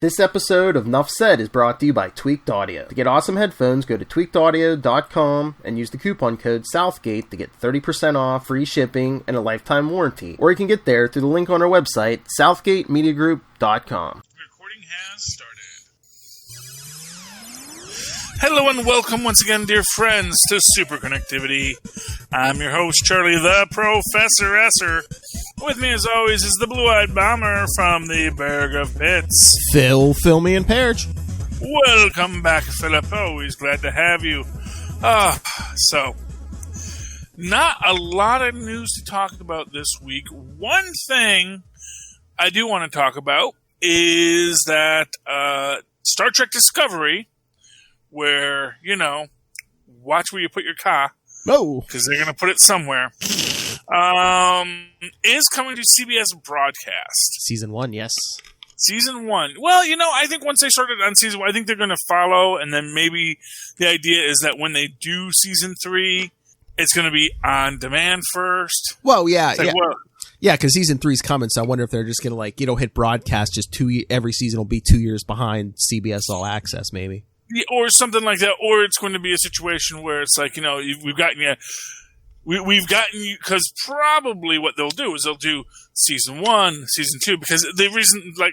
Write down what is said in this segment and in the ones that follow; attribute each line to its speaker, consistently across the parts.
Speaker 1: This episode of Nuff Said is brought to you by Tweaked Audio. To get awesome headphones, go to tweakedaudio.com and use the coupon code Southgate to get 30% off, free shipping, and a lifetime warranty. Or you can get there through the link on our website, southgatemediagroup.com.
Speaker 2: Recording has started. Hello and welcome once again, dear friends, to Superconnectivity. I'm your host, Charlie the Professor Esser. With me, as always, is the blue-eyed bomber from the Berg of Pits.
Speaker 1: Phil, me, and Perich.
Speaker 2: Welcome back, Philip. Always glad to have you. So, not a lot of news to talk about this week. One thing I do want to talk about is that Star Trek Discovery, where, you know, watch where you put your car.
Speaker 1: Oh.
Speaker 2: Because they're going to put it somewhere. Is coming to CBS broadcast.
Speaker 1: Season 1, yes.
Speaker 2: Season 1. Well, you know, I think once they started on season 1, I think they're going to follow, and then maybe the idea is that when they do season 3, it's going to be on demand first.
Speaker 1: Well, yeah,
Speaker 2: like,
Speaker 1: yeah.
Speaker 2: well,
Speaker 1: yeah, because season 3's coming, so I wonder if they're just going to, like, you know, hit broadcast just every season will be 2 years behind CBS All Access, maybe.
Speaker 2: Or something like that, or it's going to be a situation where it's like, you know, we've gotten you, because probably what they'll do is they'll do season 1, season 2, because the reason, like,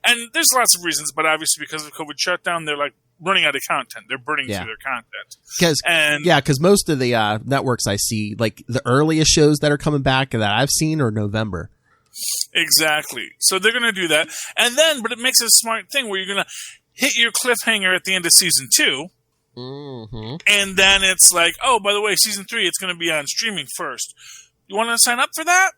Speaker 2: and there's lots of reasons, but obviously because of COVID shutdown, they're like running out of content. They're burning through their content. Because most of the networks I see, like the earliest shows that are coming back that I've seen are November. Exactly. So they're going to do that, and then, but it makes it a smart thing where you're going to hit your cliffhanger at the end of season 2.
Speaker 1: Mm-hmm.
Speaker 2: And then it's like, oh, by the way, season 3, it's going to be on streaming first. You want to sign up for that?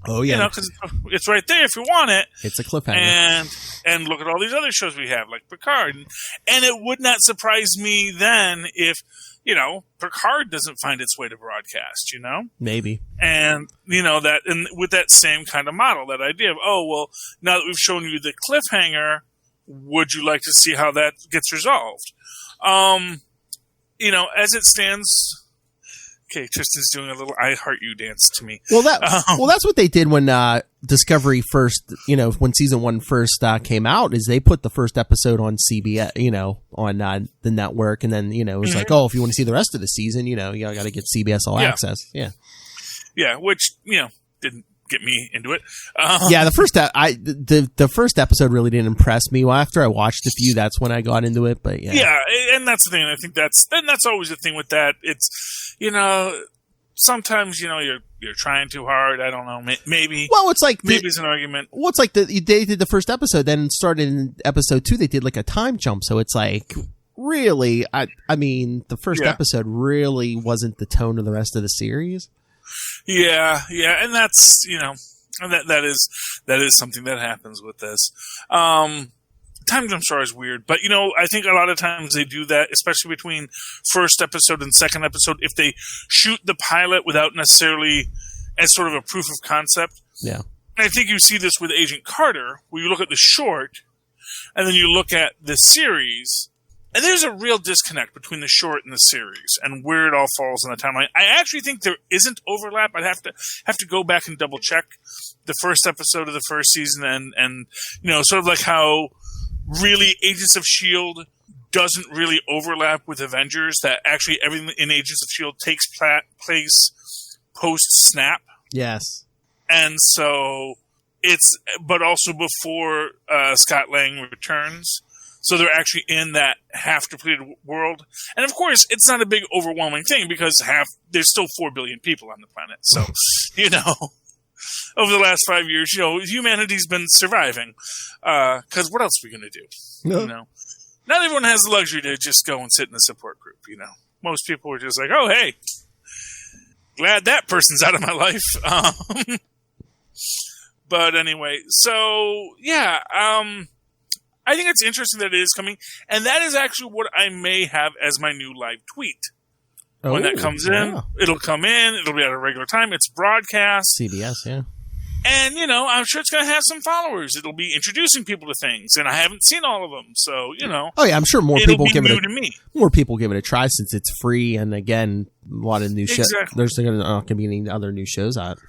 Speaker 1: Oh, yeah.
Speaker 2: You know, because it's right there if you want it.
Speaker 1: It's a cliffhanger.
Speaker 2: And look at all these other shows we have, like Picard. And it would not surprise me then if, you know, Picard doesn't find its way to broadcast, you know?
Speaker 1: Maybe.
Speaker 2: And, you know, that, and with that same kind of model, that idea of, oh, well, now that we've shown you the cliffhanger, would you like to see how that gets resolved? You know, as it stands, okay, Tristan's doing a little "I Heart You" dance to me.
Speaker 1: Well, that's what they did when Discovery first, you know, when season 1 first came out, is they put the first episode on CBS, you know, on the network, and then, you know, it was like, oh, if you want to see the rest of the season, you know, you got to get CBS All Access. Yeah, which, you know, didn't get me into it. Yeah, the first episode really didn't impress me. Well, after I watched a few, that's when I got into it. But yeah,
Speaker 2: and that's the thing. I think that's always the thing with that. It's, you know, sometimes, you know, you're trying too hard. I don't know. Maybe.
Speaker 1: Well, it's like
Speaker 2: maybe it's an argument.
Speaker 1: Well, it's like they did the first episode, then started in episode 2. They did like a time jump, so it's like really. I mean, the first episode really wasn't the tone of the rest of the series.
Speaker 2: Yeah, and that's, you know, that is something that happens with this. Time jumps are always weird, but, you know, I think a lot of times they do that, especially between first episode and second episode, if they shoot the pilot without necessarily as sort of a proof of concept.
Speaker 1: Yeah.
Speaker 2: And I think you see this with Agent Carter, where you look at the short, and then you look at the series. And there's a real disconnect between the short and the series and where it all falls on the timeline. I actually think there isn't overlap. I'd have to go back and double check the first episode of the first season and you know, sort of like how really Agents of S.H.I.E.L.D. doesn't really overlap with Avengers, that actually everything in Agents of S.H.I.E.L.D. takes place post-snap.
Speaker 1: Yes.
Speaker 2: And so but also before Scott Lang returns. So they're actually in that half-depleted world. And of course, it's not a big overwhelming thing because there's still 4 billion people on the planet. So, you know, over the last 5 years, you know, humanity's been surviving. Because what else are we going to do?
Speaker 1: No.
Speaker 2: You know, not everyone has the luxury to just go and sit in a support group, you know. Most people are just like, oh, hey, glad that person's out of my life. But anyway, so, yeah, I think it's interesting that it is coming, and that is actually what I may have as my new live tweet. When that comes in, it'll come in, it'll be at a regular time, it's broadcast.
Speaker 1: CBS, yeah.
Speaker 2: And, you know, I'm sure it's going to have some followers. It'll be introducing people to things, and I haven't seen all of them, so, you know.
Speaker 1: Oh, yeah, I'm sure more people give it a try since it's free, and again, a lot of new shows. There's not going to be any other new shows out.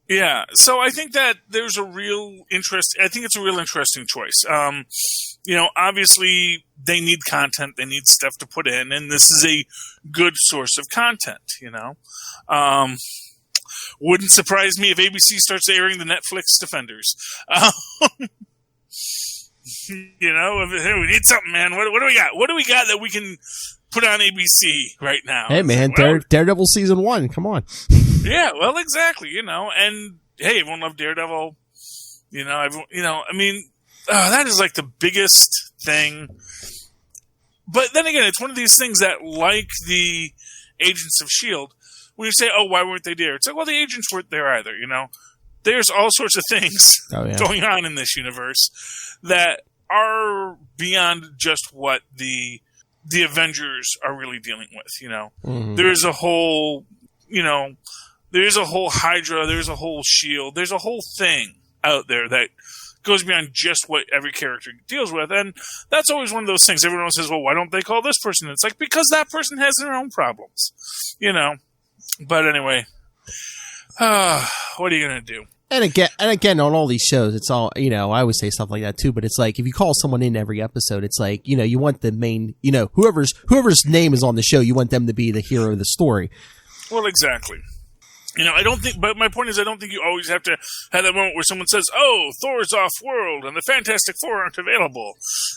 Speaker 2: Yeah, so I think that there's a real interest. I think it's a real interesting choice. Obviously they need content, they need stuff to put in, and this is a good source of content. Wouldn't surprise me if ABC starts airing the Netflix Defenders. Hey, we need something, man. What do we got? What do we got that we can put on ABC right now?
Speaker 1: Hey, man, Daredevil season 1. Come on.
Speaker 2: Yeah, well, exactly. And hey, everyone loved Daredevil. That is like the biggest thing. But then again, it's one of these things that, like the Agents of S.H.I.E.L.D., when you say, oh, why weren't they there? It's like, well, the agents weren't there either, There's all sorts of things going on in this universe that are beyond just what the Avengers are really dealing with, Mm-hmm. There's a whole, there's a whole Hydra, there's a whole S.H.I.E.L.D., there's a whole thing out there that goes beyond just what every character deals with. And that's always one of those things. Everyone says, well, why don't they call this person? It's like, because that person has their own problems, But anyway, what are you going to do?
Speaker 1: And again, on all these shows, it's all, I always say stuff like that too, but it's like, if you call someone in every episode, it's like, you want the main, whoever's name is on the show, you want them to be the hero of the story.
Speaker 2: Well, exactly. I don't think, but my point is, I don't think you always have to have that moment where someone says, oh, Thor's off-world, and the Fantastic Four aren't available,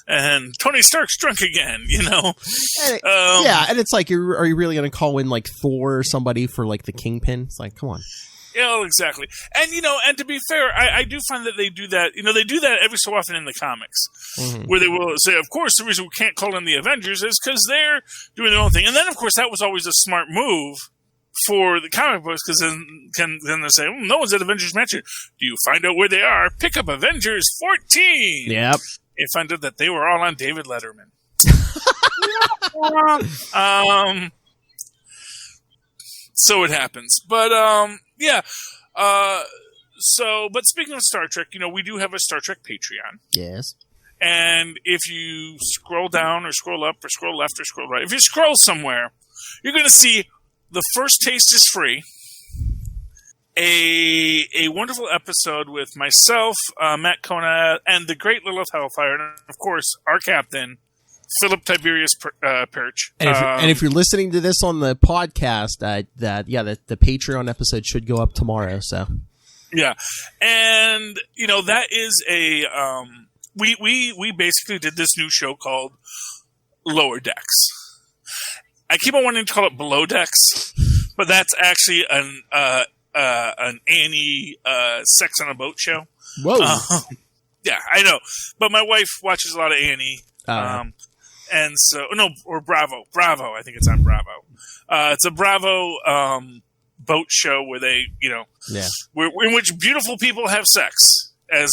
Speaker 2: and Tony Stark's drunk again,
Speaker 1: And and it's like, are you really going to call in, like, Thor or somebody for, like, the Kingpin? It's like, come on.
Speaker 2: Yeah, well, exactly. And, and to be fair, I do find that they do that, they do that every so often in the comics, mm-hmm. where they will say, of course, the reason we can't call in the Avengers is because they're doing their own thing. And then, of course, that was always a smart move for the comic books, because then they say, no one's at Avengers Mansion. Do you find out where they are? Pick up Avengers 14.
Speaker 1: Yep.
Speaker 2: And find out that they were all on David Letterman. So it happens. But, but speaking of Star Trek, we do have a Star Trek Patreon.
Speaker 1: Yes.
Speaker 2: And if you scroll down or scroll up or scroll left or scroll right, if you scroll somewhere, you're going to see The First Taste is Free, a wonderful episode with myself, Matt Kona, and the great Lilith Hellfire, and of course, our captain, Philip Tiberius Perich.
Speaker 1: And if you're listening to this on the podcast, the Patreon episode should go up tomorrow. So,
Speaker 2: yeah, and that is a we basically did this new show called Lower Decks. I keep on wanting to call it Below Decks, but that's actually an Annie sex on a boat show.
Speaker 1: Whoa!
Speaker 2: Yeah, I know, but my wife watches a lot of Annie, and so or Bravo. I think it's on Bravo. It's a Bravo boat show where they, in which beautiful people have sex. As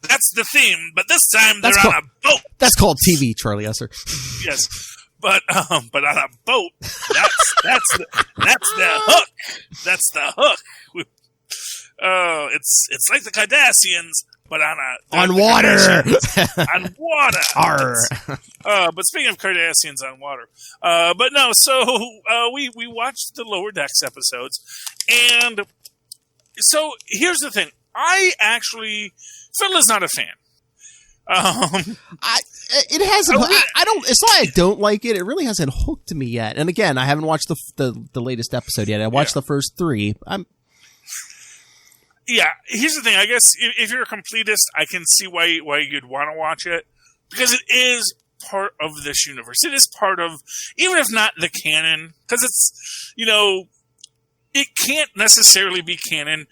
Speaker 2: that's the theme, but this time they're on a boat.
Speaker 1: That's called TV, Charlie Esser.
Speaker 2: Yes. But on a boat, that's the hook. That's the hook. It's like the Kardashians, but on water. On water. But speaking of Kardashians on water, but no. So we watched the Lower Decks episodes, and so here's the thing. Phil is not a fan.
Speaker 1: It hasn't. I don't. It's not. I don't like it. It really hasn't hooked me yet. And again, I haven't watched the latest episode yet. I watched the first 3.
Speaker 2: Yeah. Here's the thing. I guess if you're a completist, I can see why you'd want to watch it, because it is part of this universe. It is part of, even if not the canon, because it's it can't necessarily be canon.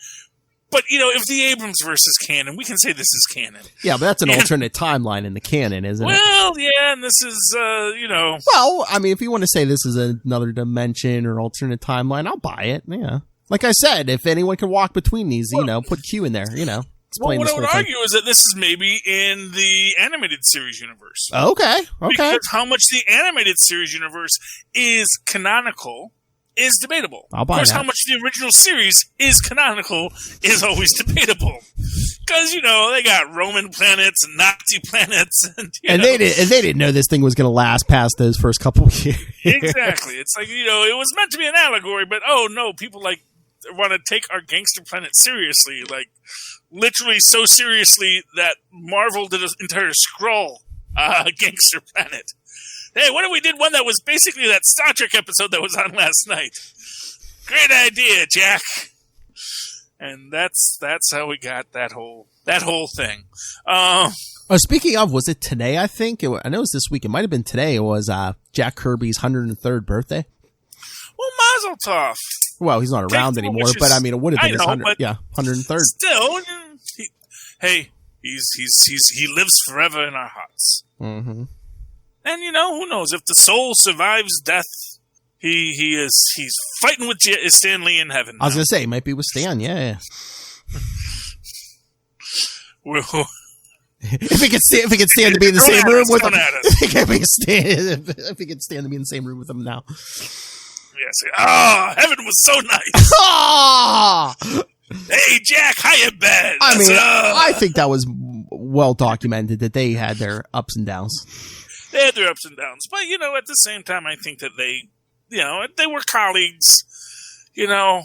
Speaker 2: But, if the Abrams verse is canon, we can say this is canon.
Speaker 1: Yeah, but that's an alternate timeline in the canon, isn't it?
Speaker 2: Well, yeah, and this is,
Speaker 1: Well, I mean, if you want to say this is another dimension or alternate timeline, I'll buy it, yeah. Like I said, if anyone can walk between these, put Q in there, explain
Speaker 2: what I would argue is that this is maybe in the animated series universe.
Speaker 1: Okay.
Speaker 2: Because how much the animated series universe is canonical is debatable.
Speaker 1: I'll buy
Speaker 2: of course,
Speaker 1: that.
Speaker 2: How much the original series is canonical is always debatable. Because, they got Roman planets and Nazi planets. And
Speaker 1: they didn't know this thing was going to last past those first couple of years.
Speaker 2: Exactly. It's like, it was meant to be an allegory, but, oh, no, people like want to take our gangster planet seriously, like literally so seriously that Marvel did an entire Skrull gangster planet. Hey, what if we did one that was basically that Star Trek episode that was on last night? Great idea, Jack. And that's how we got that whole thing.
Speaker 1: Speaking of, was it today? I think I know it was this week. It might have been today. It was Jack Kirby's 103rd birthday.
Speaker 2: Well, Mazel Tov.
Speaker 1: Well, he's not around anymore, but I mean, it would have been his 103rd.
Speaker 2: Still, he lives forever in our hearts.
Speaker 1: Mm-hmm.
Speaker 2: And who knows if the soul survives death? He's fighting with Stan Lee in heaven.
Speaker 1: I was gonna say, he might be with Stan. Yeah. If he could stand to be in the same room with him, if he could stand to be in the same room with him now.
Speaker 2: Yes. Heaven was so nice. Hey, Jack, how you been?
Speaker 1: I mean, I think that was well documented that they had their ups and downs.
Speaker 2: They had their ups and downs, but at the same time, I think that they were colleagues. I'm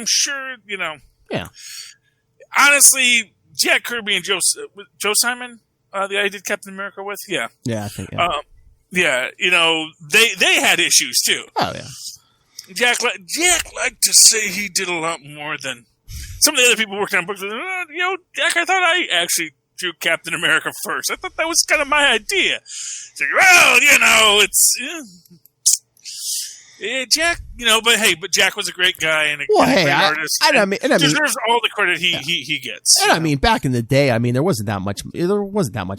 Speaker 2: sure.
Speaker 1: Yeah.
Speaker 2: Honestly, Jack Kirby and Joe Simon, the guy I did Captain America with, yeah.
Speaker 1: Yeah, I think. Yeah.
Speaker 2: They had issues too.
Speaker 1: Oh yeah.
Speaker 2: Jack liked to say he did a lot more than some of the other people working on books. Jack, I thought I actually drew Captain America first. I thought that was kind of my idea. It's like, well, it's Jack, but Jack was a great guy and a great artist. I mean, deserves all the credit he gets.
Speaker 1: And I mean, back in the day, I mean, there wasn't that much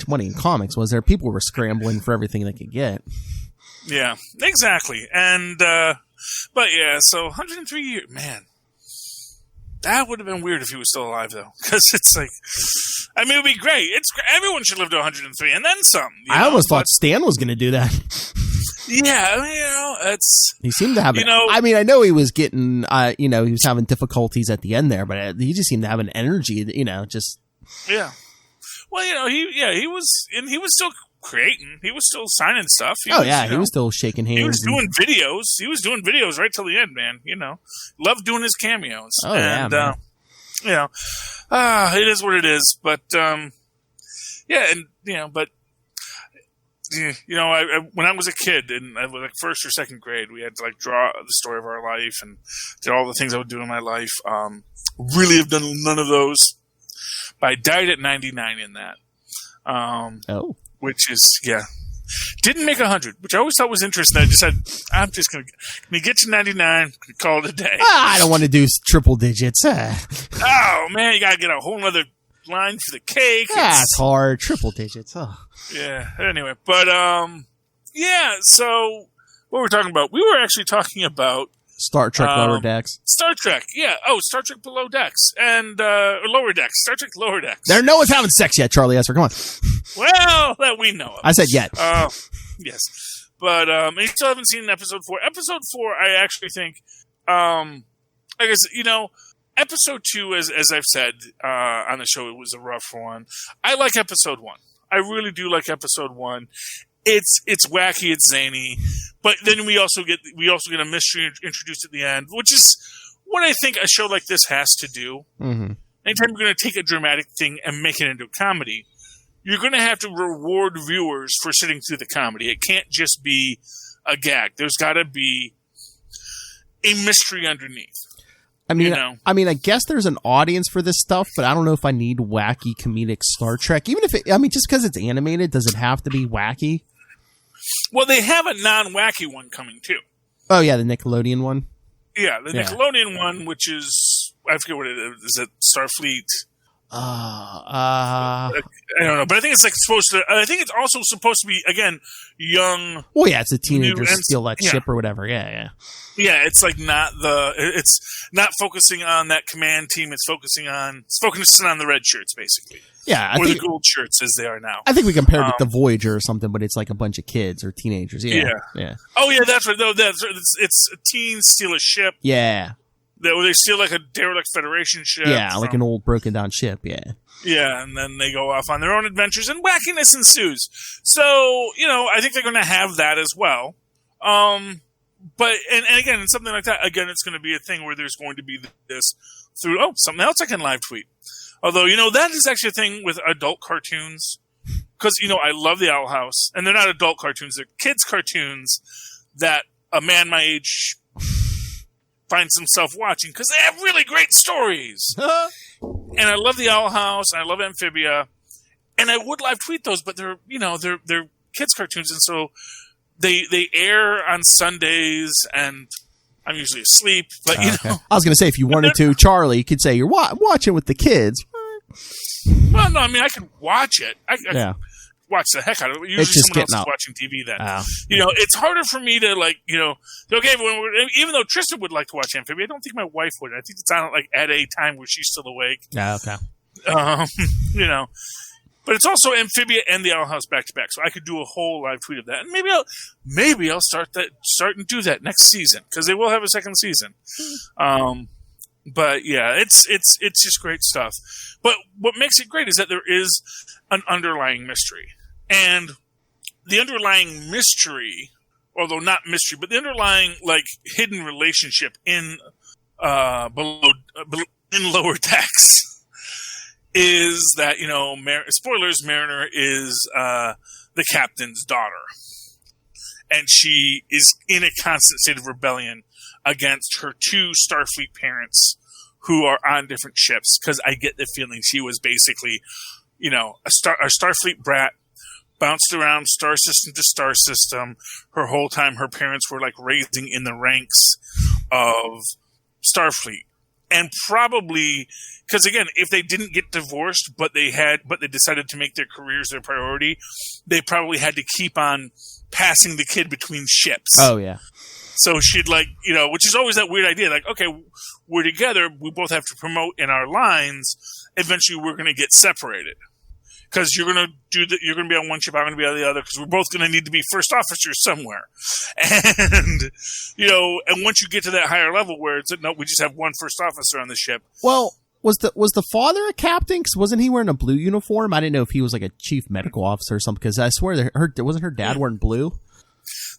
Speaker 1: money in comics, was there? People were scrambling for everything they could get.
Speaker 2: Yeah, exactly. And but yeah, so 103 years, man. That would have been weird if he was still alive, though, because it's like, I mean, it would be great. Everyone should live to 103 and then some.
Speaker 1: I almost thought Stan was going to do that.
Speaker 2: Yeah, I mean,
Speaker 1: he seemed to have I mean, I know he was getting, he was having difficulties at the end there, but he just seemed to have an energy, just.
Speaker 2: Yeah. Well, he was still creating. He was still signing stuff. He
Speaker 1: was still shaking hands.
Speaker 2: He was doing videos. He was doing videos right till the end, man. Loved doing his cameos.
Speaker 1: Oh, and,
Speaker 2: yeah, man. It is what it is. But, when I was a kid and I was like first or second grade, we had to draw the story of our life and did all the things I would do in my life. Really have done none of those. But I died at 99 in that. Which is, didn't make 100, which I always thought was interesting. I just said, I'm just going to get to 99, call it a day.
Speaker 1: I don't want to do triple digits.
Speaker 2: Oh, man, you got to get a whole other line for the cake.
Speaker 1: It's hard. Triple digits. Oh.
Speaker 2: Yeah, anyway. But, so what we're talking about, we were actually talking about
Speaker 1: Star Trek Lower Decks.
Speaker 2: Star Trek, yeah. Oh, Star Trek Below Decks and Lower Decks. Star Trek Lower Decks.
Speaker 1: No one's having sex yet, Charlie Esser. Come on.
Speaker 2: Well, that we know of.
Speaker 1: I said yet.
Speaker 2: Yes. But I still haven't seen episode 4. Episode 4, I actually think, I guess, episode 2, as I've said on the show, it was a rough one. I like episode 1. I really do like episode 1. It's wacky, it's zany, but then we also get a mystery introduced at the end, which is what I think a show like this has to do.
Speaker 1: Mm-hmm.
Speaker 2: Anytime you're going to take a dramatic thing and make it into a comedy, you're going to have to reward viewers for sitting through the comedy. It can't just be a gag. There's got to be a mystery underneath.
Speaker 1: I mean, I guess there's an audience for this stuff, but I don't know if I need wacky comedic Star Trek. Even if just because it's animated, does it have to be wacky?
Speaker 2: Well, they have a non-wacky one coming too.
Speaker 1: Oh yeah, the Nickelodeon one.
Speaker 2: Yeah, the Nickelodeon one, which is I forget what it is. Is it Starfleet?
Speaker 1: I
Speaker 2: don't know, but I think it's supposed to. I think it's also supposed to be again young.
Speaker 1: Well, yeah, it's a teenager steal that ship or whatever. Yeah.
Speaker 2: Yeah, it's it's not focusing on that command team. It's focusing on the red shirts, basically.
Speaker 1: Yeah,
Speaker 2: or the gold shirts as they are now.
Speaker 1: I think we compared it to Voyager or something, but it's like a bunch of kids or teenagers. Yeah.
Speaker 2: Oh yeah, that's right. No, it's teens steal a ship.
Speaker 1: Yeah.
Speaker 2: They steal like a derelict Federation ship.
Speaker 1: Yeah, like an old broken down ship. Yeah.
Speaker 2: Yeah, and then they go off on their own adventures, and wackiness ensues. So I think they're going to have that as well. but and again, something like that. Again, it's going to be a thing where there's going to be this through. Oh, something else I can live tweet. Although that is actually a thing with adult cartoons, because I love the Owl House, and they're not adult cartoons; they're kids cartoons that a man my age finds himself watching because they have really great stories. And I love the Owl House, and I love Amphibia, and I would live tweet those, but they're they're kids cartoons, and so they air on Sundays, and I'm usually asleep. But
Speaker 1: okay. I was going to say, if you wanted to, Charlie, you could say you're watching with the kids.
Speaker 2: Well, no, I mean I could watch it. I could watch the heck out of it. Usually someone else is watching TV then. It's harder for me to okay, even though Tristan would like to watch Amphibia, I don't think my wife would. I think it's on at a time where she's still awake.
Speaker 1: Yeah, okay.
Speaker 2: But it's also Amphibia and the Owl House back to back, so I could do a whole live tweet of that, and maybe I'll start and do that next season because they will have a second season. But yeah, it's just great stuff. But what makes it great is that there is an underlying mystery, and the underlying mystery, although not mystery, but the underlying hidden relationship in in Lower Decks. Is that, spoilers, Mariner is the captain's daughter. And she is in a constant state of rebellion against her two Starfleet parents who are on different ships. Because I get the feeling she was basically, a Starfleet brat, bounced around star system to star system. Her whole time, her parents were raising in the ranks of Starfleet. And probably, because again, if they didn't get divorced, but they decided to make their careers their priority, they probably had to keep on passing the kid between ships.
Speaker 1: Oh, yeah.
Speaker 2: So she'd which is always that weird idea. Okay, we're together. We both have to promote in our lines. Eventually, we're going to get separated. Because you're going to be on one ship, I'm going to be on the other, because we're both going to need to be first officers somewhere. And, and once you get to that higher level where it's, no, we just have one first officer on the ship.
Speaker 1: Well, was the father a captain? Because wasn't he wearing a blue uniform? I didn't know if he was a chief medical officer or something, because I swear wasn't her dad wearing blue?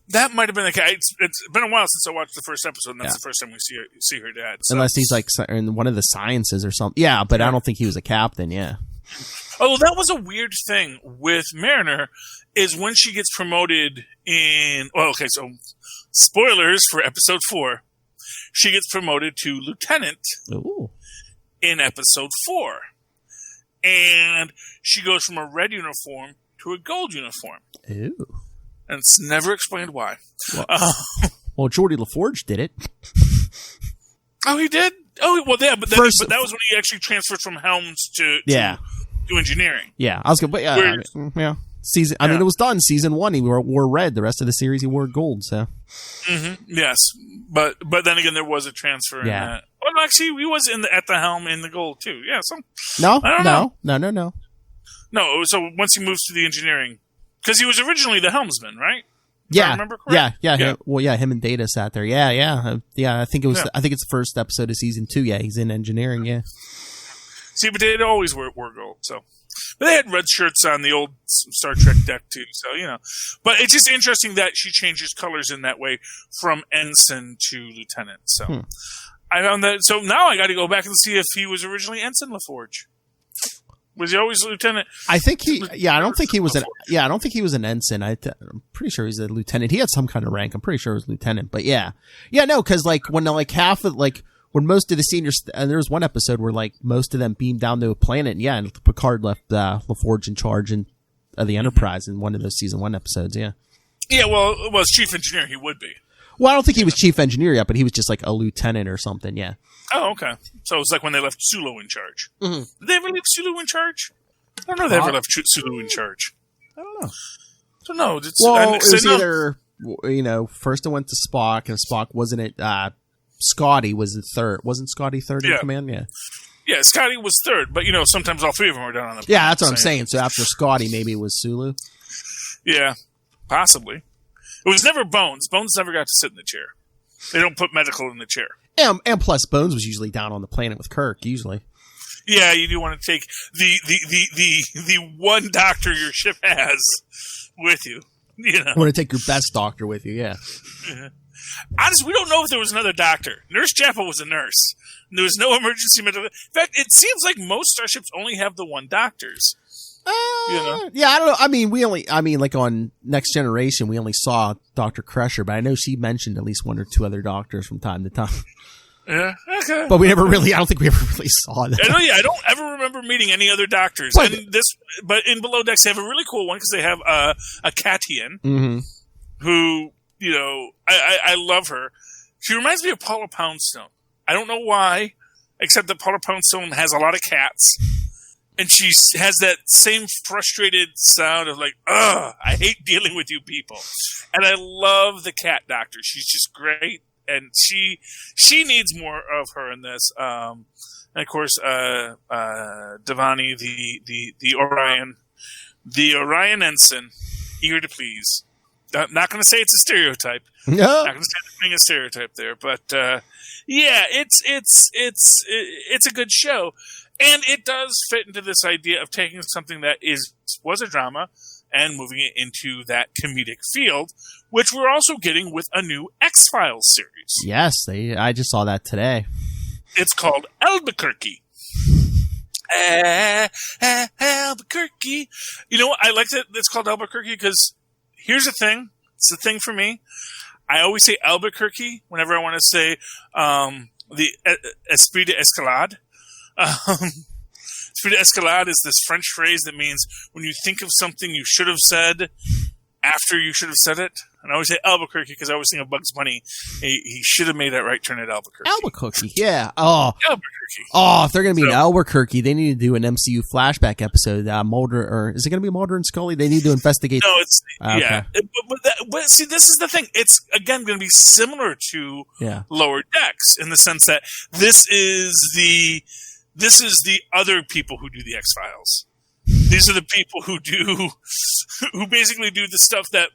Speaker 2: That might have been the case. It's been a while since I watched the first episode, and that's the first time we see her dad. So.
Speaker 1: Unless he's in one of the sciences or something. Yeah, but I don't think he was a captain, yeah.
Speaker 2: Although that was a weird thing with Mariner, is when she gets promoted in... Well, okay, so spoilers for episode 4. She gets promoted to lieutenant in episode 4. And she goes from a red uniform to a gold uniform.
Speaker 1: Ooh.
Speaker 2: And it's never explained why.
Speaker 1: Well, Geordi LaForge did it.
Speaker 2: Oh, he did? Oh, well, yeah, but that was when he actually transferred from Helms to engineering.
Speaker 1: Yeah, I was going to... yeah. Season. I mean, it was done. Season 1, he wore red. The rest of the series, he wore gold. So,
Speaker 2: yes, but then again, there was a transfer. In that. Well, actually, he was at the helm in the gold too. Yeah. So
Speaker 1: no.
Speaker 2: No. So once he moves to the engineering, because he was originally the helmsman, right? If I remember
Speaker 1: correctly? Yeah. Him and Data sat there. Yeah. I think it was. I think it's the first episode of season 2. Yeah, he's in engineering. Yeah.
Speaker 2: See, but they always wore gold. So. But they had red shirts on the old Star Trek deck, too. So, But it's just interesting that she changes colors in that way from ensign to lieutenant. So, I found that. So now I got to go back and see if he was originally Ensign LaForge. Was he always lieutenant?
Speaker 1: I think he. Yeah, I don't think he was an. Yeah, I don't think he was an ensign. I'm pretty sure he's a lieutenant. He had some kind of rank. I'm pretty sure it was lieutenant. But yeah, no, because when half of when most of the seniors, and there was one episode where most of them beamed down to a planet, and Picard left LaForge in charge of the Enterprise in one of those season 1 episodes. Yeah.
Speaker 2: Yeah, well, as chief engineer, he would be.
Speaker 1: Well, I don't think he was chief engineer yet, but he was just a lieutenant or something. Yeah.
Speaker 2: Oh, okay. So it's when they left Sulu in charge. Mm-hmm. Did they ever leave Sulu in charge? I don't know if they ever left Sulu in charge.
Speaker 1: I don't know.
Speaker 2: I don't know.
Speaker 1: It was either first it went to Spock, and Spock wasn't it. Scotty was the third. Wasn't Scotty third in command? Yeah. Yeah,
Speaker 2: Scotty was third, but sometimes all three of them were down on the planet.
Speaker 1: Yeah, that's what I'm saying. So after Scotty, maybe it was Sulu.
Speaker 2: Yeah, possibly. It was never Bones. Bones never got to sit in the chair. They don't put medical in the chair.
Speaker 1: And plus, Bones was usually down on the planet with Kirk, usually.
Speaker 2: Yeah, you do want to take the one doctor your ship has with you.
Speaker 1: You want to take your best doctor with you, yeah.
Speaker 2: Honestly, we don't know if there was another doctor. Nurse Chapel was a nurse. There was no emergency medical. In fact, it seems like most starships only have the one doctors.
Speaker 1: Yeah, I don't know. I mean, like on Next Generation, we only saw Dr. Crusher, but I know she mentioned at least one or two other doctors from time to time.
Speaker 2: Yeah, okay.
Speaker 1: But I don't think we ever really saw that.
Speaker 2: I don't ever remember meeting any other doctors. But in Below Decks, they have a really cool one because they have a Catian who, I love her. She reminds me of Paula Poundstone. I don't know why, except that Paula Poundstone has a lot of cats. And she has that same frustrated sound of like, ugh, I hate dealing with you people. And I love the cat doctor. She's just great. And she needs more of her in this. And of course, Devani, the Orion ensign, eager to please. Not going to say it's a stereotype.
Speaker 1: No.
Speaker 2: Not going to say it's being a stereotype there. But, yeah, it's a good show. And it does fit into this idea of taking something that was a drama and moving it into that comedic field, which we're also getting with a new X-Files series.
Speaker 1: Yes, I just saw that today.
Speaker 2: It's called Albuquerque. Albuquerque. You know what? I like that it's called Albuquerque because here's the thing. It's the thing for me. I always say Albuquerque whenever I want to say the Esprit d'Escalade. Esprit d'Escalade is this French phrase that means when you think of something you should have said after you should have said it. And I always say Albuquerque because I always think of Bugs Bunny. He should have made that right turn at Albuquerque.
Speaker 1: Albuquerque, yeah. Oh,
Speaker 2: Albuquerque.
Speaker 1: Oh, if they're going to be in Albuquerque, they need to do an MCU flashback episode. Mulder, or is it going to be Mulder and Scully? They need to investigate.
Speaker 2: No, it's
Speaker 1: okay.
Speaker 2: But see, this is the thing. It's again going to be similar to Lower Decks in the sense that this is the other people who do the X-Files. These are the people who basically do the stuff that,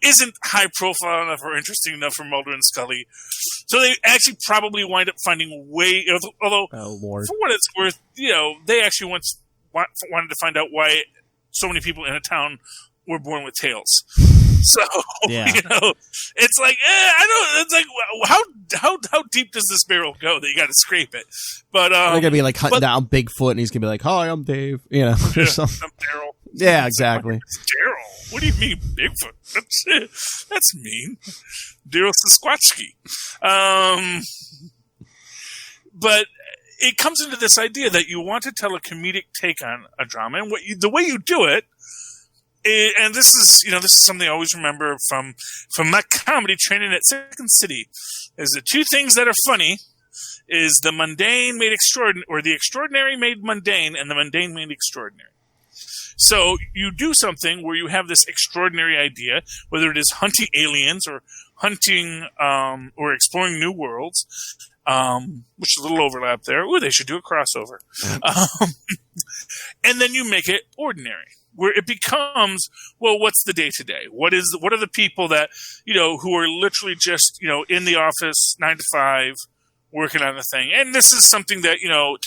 Speaker 2: isn't high profile enough or interesting enough for Mulder and Scully. So they actually probably wind up finding although, for what it's worth, they actually once wanted to find out why so many people in a town were born with tails. So, it's like, it's like, how deep does this barrel go that you got to scrape it? But,
Speaker 1: they're going to be like hunting down Bigfoot and he's going to be like, hi, I'm Dave. Or something.
Speaker 2: I'm Daryl.
Speaker 1: Yeah, exactly.
Speaker 2: It's Daryl. What do you mean, Bigfoot? That's mean. Daryl Sasquatchki. But it comes into this idea that you want to tell a comedic take on a drama, and the way you do it, and this is something I always remember from my comedy training at Second City, is the two things that are funny is the mundane made extraordinary, or the extraordinary made mundane, and the mundane made extraordinary. So you do something where you have this extraordinary idea, whether it is hunting aliens or hunting or exploring new worlds, which is a little overlap there. Ooh, they should do a crossover. And then you make it ordinary, where it becomes, well, what's the day-to-day? What are the people that, who are literally just, in the office 9 to 5 working on the thing? And this is something that,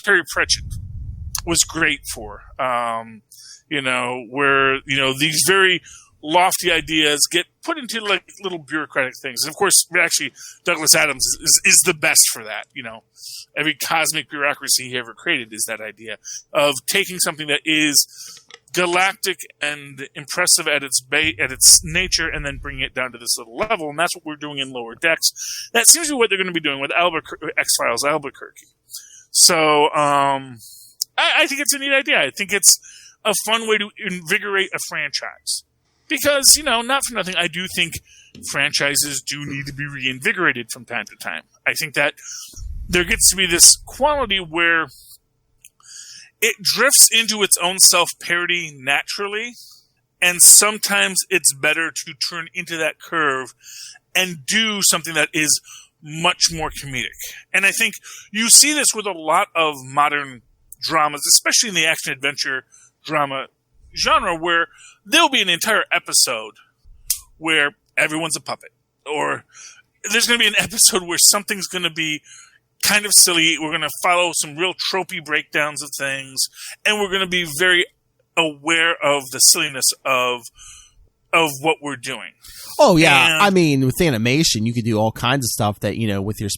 Speaker 2: Terry Pratchett was great for. Where, these very lofty ideas get put into like little bureaucratic things. And of course, actually, Douglas Adams is the best for that. Every cosmic bureaucracy he ever created is that idea of taking something that is galactic and impressive at its nature and then bringing it down to this little level. And that's what we're doing in Lower Decks. That seems to be what they're going to be doing with X-Files Albuquerque. So, I think it's a neat idea. I think it's a fun way to invigorate a franchise. Because, not for nothing, I do think franchises do need to be reinvigorated from time to time. I think that there gets to be this quality where it drifts into its own self-parody naturally, and sometimes it's better to turn into that curve and do something that is much more comedic. And I think you see this with a lot of modern dramas, especially in the action-adventure drama genre, where there'll be an entire episode where everyone's a puppet, or there's going to be an episode where something's going to be kind of silly. We're going to follow some real tropey breakdowns of things, and we're going to be very aware of the silliness of of what we're doing.
Speaker 1: Oh yeah, and, I mean, with animation, you could do all kinds of stuff that with your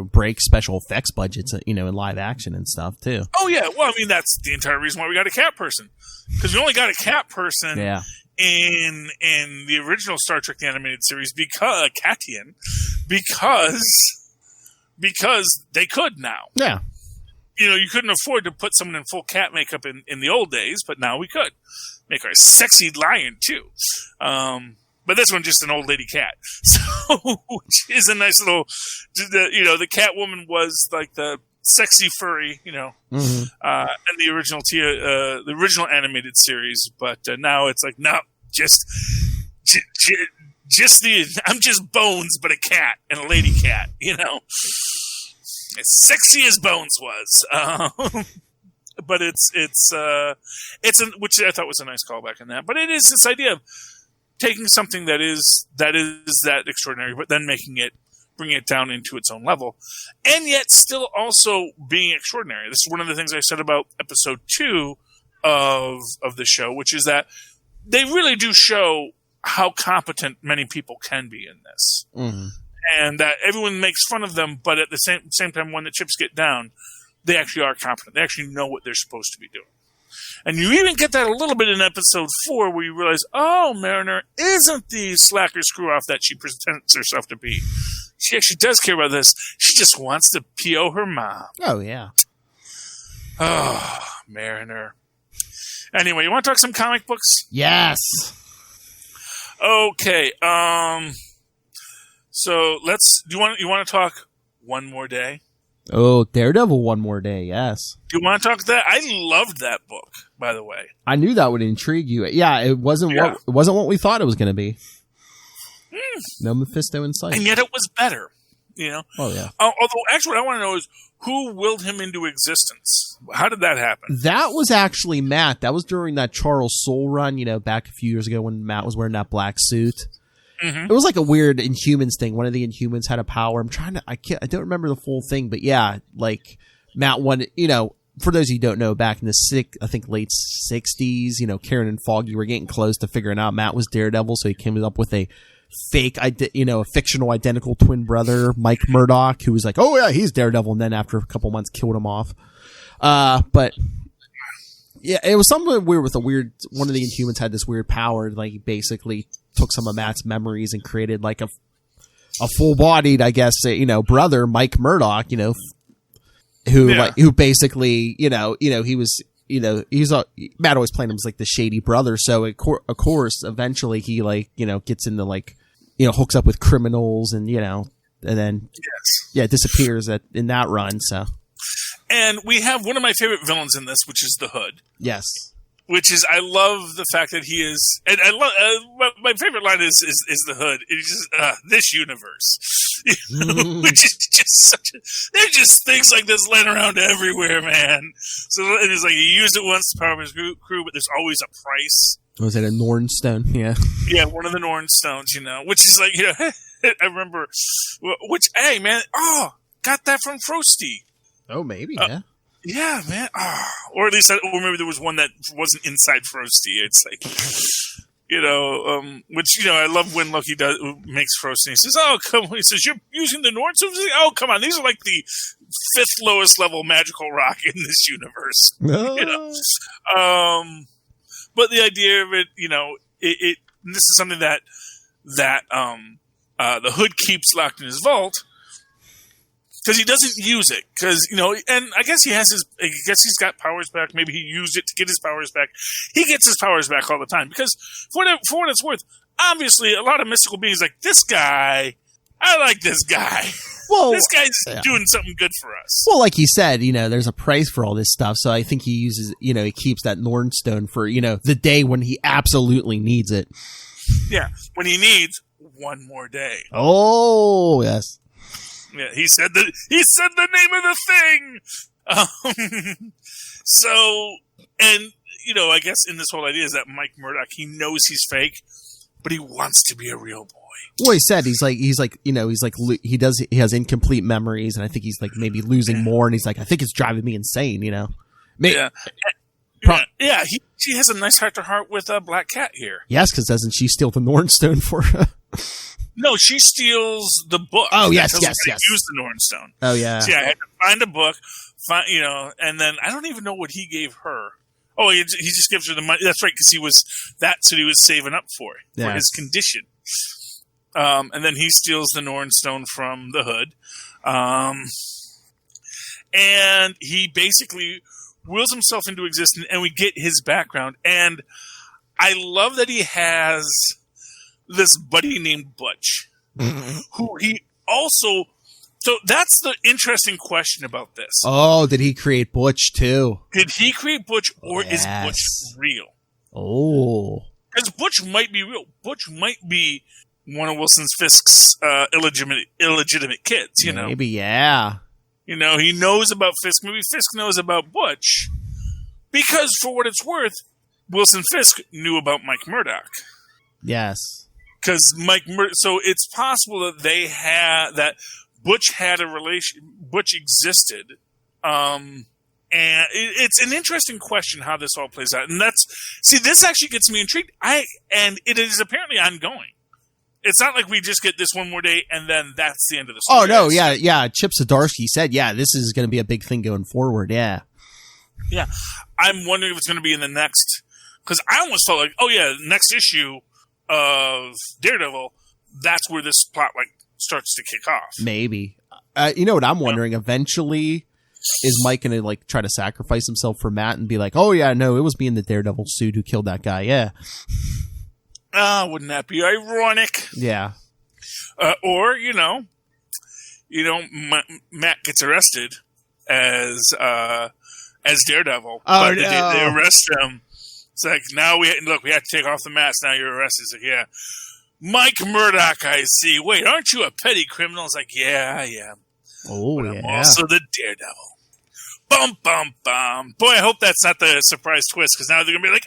Speaker 1: break special effects budgets, in live action and stuff too.
Speaker 2: Oh yeah, well, I mean, that's the entire reason why we got a cat person, because we only got a cat person.
Speaker 1: Yeah.
Speaker 2: In the original Star Trek the animated series, because they could now.
Speaker 1: Yeah.
Speaker 2: You couldn't afford to put someone in full cat makeup in the old days, but now we could. Make her a sexy lion, too. But this one, just an old lady cat. So, which is a nice little, the cat woman was like the sexy furry, in the original animated series. But now it's like, no, I'm just Bones, but a cat and a lady cat, As sexy as Bones was. But it's which I thought was a nice callback in that. But it is this idea of taking something that is that extraordinary, but then bringing it down into its own level, and yet still also being extraordinary. This is one of the things I said about episode 2 of the show, which is that they really do show how competent many people can be in this, and that everyone makes fun of them, but at the same time, when the chips get down, they actually are competent. They actually know what they're supposed to be doing. And you even get that a little bit in episode 4, where you realize, oh, Mariner isn't the slacker screw-off that she presents herself to be. She actually does care about this. She just wants to PO her mom.
Speaker 1: Oh, yeah.
Speaker 2: Oh, Mariner. Anyway, you want to talk some comic books?
Speaker 1: Yes.
Speaker 2: Okay. So you want to talk One More Day?
Speaker 1: Oh, Daredevil, One More Day, yes.
Speaker 2: Do you want to talk that? I loved that book, by the way.
Speaker 1: I knew that would intrigue you. Yeah, it wasn't what we thought it was going to be. No Mephisto in sight.
Speaker 2: And yet it was better,
Speaker 1: Oh, yeah.
Speaker 2: Although, actually, what I want to know is who willed him into existence? How did that happen?
Speaker 1: That was actually Matt. That was during that Charles Soule run, back a few years ago when Matt was wearing that black suit. Mm-hmm. It was like a weird Inhumans thing. One of the Inhumans had a power. I don't remember the full thing, but yeah, like Matt wanted, for those of you who don't know, back in the late 60s, Karen and Foggy were getting close to figuring out Matt was Daredevil, so he came up with a fake, a fictional identical twin brother, Mike Murdoch, who was like, oh yeah, he's Daredevil, and then after a couple months killed him off. But yeah, it was something weird with one of the Inhumans had this weird power, like he basically took some of Matt's memories and created like a full-bodied, I guess, brother, Mike Murdoch, who basically, he was, Matt always played him as like the shady brother. So of course, eventually he gets into hooks up with criminals and then disappears in that run. So,
Speaker 2: and we have one of my favorite villains in this, which is the Hood.
Speaker 1: Yes.
Speaker 2: Which is, I love the fact that he is, and I love, my favorite line is the Hood. It's just, this universe. Which is just there's just things like this laying around everywhere, man. So, and it's like, you use it once to power up his crew, but there's always a price.
Speaker 1: Was it a Norn Stone? Yeah.
Speaker 2: Yeah, one of the Norn Stones, which is like, I remember, hey, man, got that from Frosty.
Speaker 1: Oh, maybe, yeah.
Speaker 2: Yeah, man. Or at least, or maybe there was one that wasn't inside Frosty. It's like, which, I love when Loki makes Frosty. He says, oh, come on. He says, you're using the Norns? Oh, come on. These are like the 5th lowest level magical rock in this universe. But the idea of it, this is something that the Hood keeps locked in his vault. Because he doesn't use it, and I guess he's got powers back. Maybe he used it to get his powers back. He gets his powers back all the time because, for what it's worth, obviously a lot of mystical beings like this guy. I like this guy. Well, this guy's doing something good for us.
Speaker 1: Well, like he said, there's a price for all this stuff. So I think he uses, he keeps that Norn Stone for, the day when he absolutely needs it.
Speaker 2: Yeah, when he needs one more day.
Speaker 1: Oh, yes.
Speaker 2: Yeah, he said the name of the thing. So, and I guess in this whole idea is that Mike Murdoch, he knows he's fake, but he wants to be a real boy.
Speaker 1: Well, he said he has incomplete memories, and I think he's like maybe losing more, and he's like, I think it's driving me insane,
Speaker 2: Yeah. Yeah, she has a nice heart-to-heart with Black Cat here.
Speaker 1: Yes, because doesn't she steal the Nornstone for her?
Speaker 2: No, she steals the book.
Speaker 1: Oh, yes.
Speaker 2: Use the Nornstone.
Speaker 1: Oh, yeah.
Speaker 2: So, yeah, I had to find a book, and then I don't even know what he gave her. Oh, he just gives her the money. That's right, because that's what he was saving up for his condition. And then he steals the Nornstone from the Hood. And he basically wills himself into existence, and we get his background. And I love that he has this buddy named Butch, who he also... So that's the interesting question about this.
Speaker 1: Oh, did he create Butch, too?
Speaker 2: Did he create Butch, or is Butch real?
Speaker 1: Oh.
Speaker 2: Because Butch might be real. Butch might be one of Wilson Fisk's illegitimate kids, you know?
Speaker 1: Maybe, yeah.
Speaker 2: You know, he knows about Fisk. Maybe Fisk knows about Butch. Because, for what it's worth, Wilson Fisk knew about Mike Murdoch.
Speaker 1: Yes.
Speaker 2: Because so it's possible that that Butch had a relation. Butch existed, and it's an interesting question how this all plays out. And this actually gets me intrigued. And it is apparently ongoing. It's not like we just get this one more day and then that's the end of the story.
Speaker 1: Oh no, yeah. Chip Zdarsky said, this is going to be a big thing going forward. Yeah. Yeah.
Speaker 2: I'm wondering if it's going to be in the next, because I almost felt like, next issue of Daredevil, that's where this plot starts to kick off.
Speaker 1: Maybe. You know what I'm wondering? Eventually, is Mike going to try to sacrifice himself for Matt and be like, oh yeah, no, it was me in the Daredevil suit who killed that guy. Yeah.
Speaker 2: Wouldn't that be ironic?
Speaker 1: Yeah.
Speaker 2: Or Matt gets arrested as Daredevil.
Speaker 1: Oh,
Speaker 2: but
Speaker 1: no.
Speaker 2: They arrest him. It's like, now we have to take off the mask. Now you're arrested. It's like, yeah. Mike Murdoch, I see. Wait, aren't you a petty criminal? It's like, yeah, I am.
Speaker 1: Oh,
Speaker 2: but I'm also the Daredevil. Bum, bum, bum. Boy, I hope that's not the surprise twist, because now they're going to be like,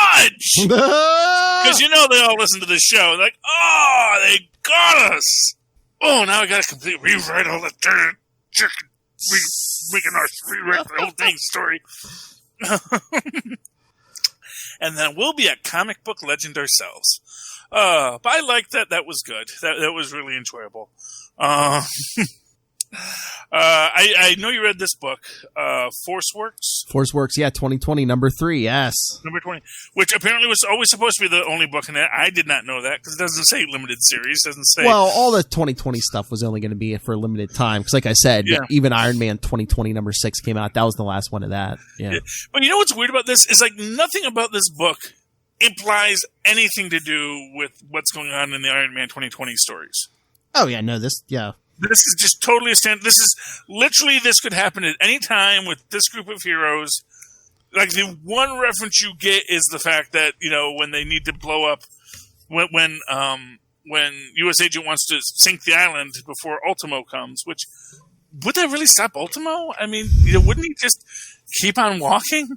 Speaker 2: fudge! Because they all listen to this show. And like, they got us! Oh, now I got to completely rewrite all the chicken. Making our rewrite the whole dang story. And then we'll be a comic book legend ourselves. But I liked that. That was good. That was really enjoyable. I know you read this book, Forceworks.
Speaker 1: Forceworks, yeah, 2020, number 3, yes.
Speaker 2: Number 20, which apparently was always supposed to be the only book in it. I did not know that, because it doesn't say limited series. It doesn't say...
Speaker 1: Well, all the 2020 stuff was only going to be for a limited time, because like I said, even Iron Man 2020, number 6 came out. That was the last one of that. Yeah.
Speaker 2: But you know what's weird about this? Is nothing about this book implies anything to do with what's going on in the Iron Man 2020 stories.
Speaker 1: Oh, yeah, no, this
Speaker 2: is just totally a stand. This could happen at any time with this group of heroes. The one reference you get is the fact that, when they need to blow up, when U.S. Agent wants to sink the island before Ultimo comes, which, would that really stop Ultimo? I mean, wouldn't he just keep on walking?